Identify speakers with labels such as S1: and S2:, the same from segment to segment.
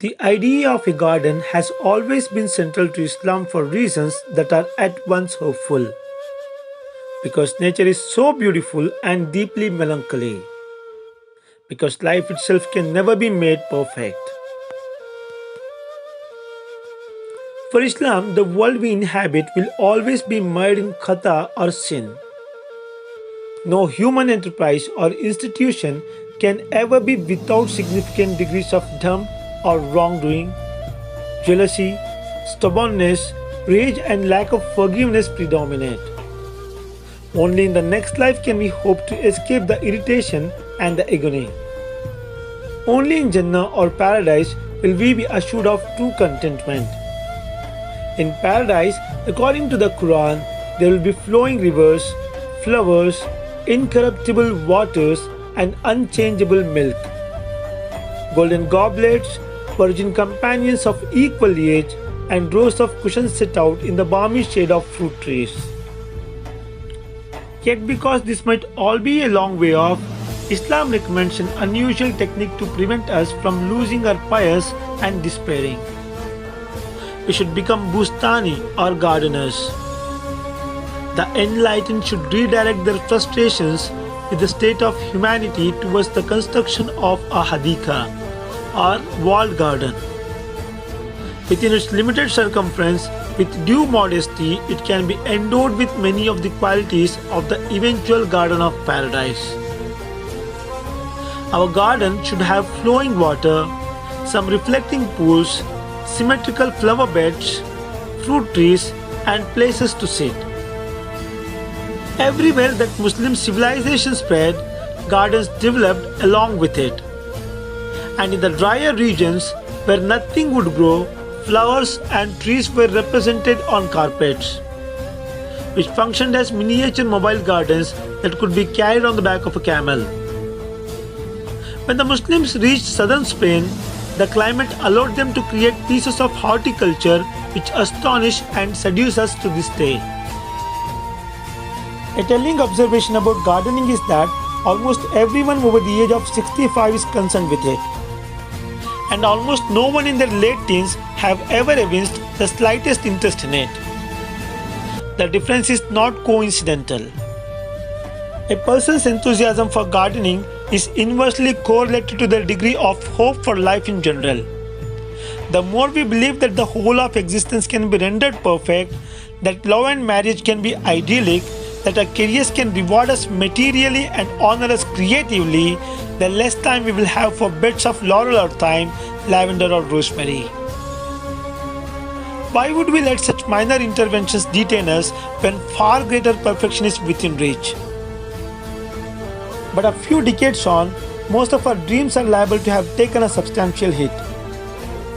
S1: The idea of a garden has always been central to Islam for reasons that are at once hopeful. Because nature is so beautiful and deeply melancholy. Because life itself can never be made perfect. For Islam, the world we inhabit will always be mired in khata or sin. No human enterprise or institution can ever be without significant degrees of dharm or wrongdoing. Jealousy, stubbornness, rage, and lack of forgiveness predominate. Only in the next life can we hope to escape the irritation and the agony. Only in Jannah or paradise will we be assured of true contentment. In paradise, according to the Quran, there will be flowing rivers, flowers, incorruptible waters, and unchangeable milk. Golden goblets, virgin companions of equal age, and rows of cushions set out in the balmy shade of fruit trees. Yet, because this might all be a long way off, Islam recommends an unusual technique to prevent us from losing our pious and despairing. We should become bustani or gardeners. The enlightened should redirect their frustrations with the state of humanity towards the construction of a hadika or walled garden. Within its limited circumference, with due modesty, it can be endowed with many of the qualities of the eventual garden of paradise. Our garden should have flowing water, some reflecting pools, symmetrical flower beds, fruit trees, and places to sit. Everywhere that Muslim civilization spread, gardens developed along with it. And in the drier regions where nothing would grow, flowers and trees were represented on carpets, which functioned as miniature mobile gardens that could be carried on the back of a camel. When the Muslims reached southern Spain, the climate allowed them to create pieces of horticulture which astonish and seduce us to this day. A telling observation about gardening is that almost everyone over the age of 65 is concerned with it. And almost no one in their late teens have ever evinced the slightest interest in it. The difference is not coincidental. A person's enthusiasm for gardening is inversely correlated to their degree of hope for life in general. The more we believe that the whole of existence can be rendered perfect, that love and marriage can be idyllic, that our careers can reward us materially and honor us creatively, the less time we will have for beds of laurel or thyme, lavender or rosemary. Why would we let such minor interventions detain us when far greater perfection is within reach? But a few decades on, most of our dreams are liable to have taken a substantial hit.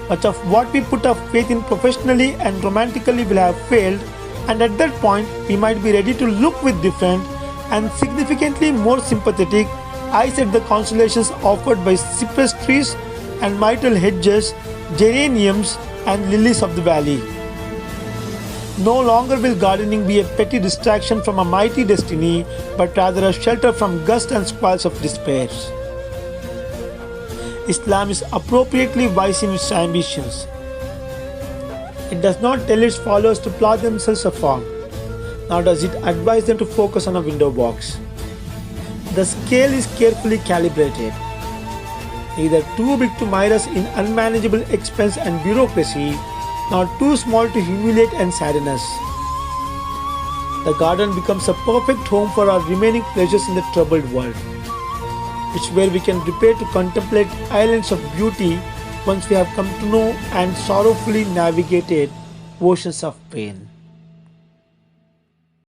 S1: Much of what we put our faith in professionally and romantically will have failed, and at that point we might be ready to look with different and significantly more sympathetic eyes at the consolations offered by cypress trees and myrtle hedges, geraniums and lilies of the valley. No longer will gardening be a petty distraction from a mighty destiny, but rather a shelter from gusts and squalls of despair. Islam is appropriately wise in its ambitions. It does not tell its followers to plow themselves afar, nor does it advise them to focus on a window box. The scale is carefully calibrated, neither too big to mire us in unmanageable expense and bureaucracy, nor too small to humiliate and sadden us. The garden becomes a perfect home for our remaining pleasures in the troubled world, which where we can repair to contemplate islands of beauty once we have come to know and sorrowfully navigated oceans of pain.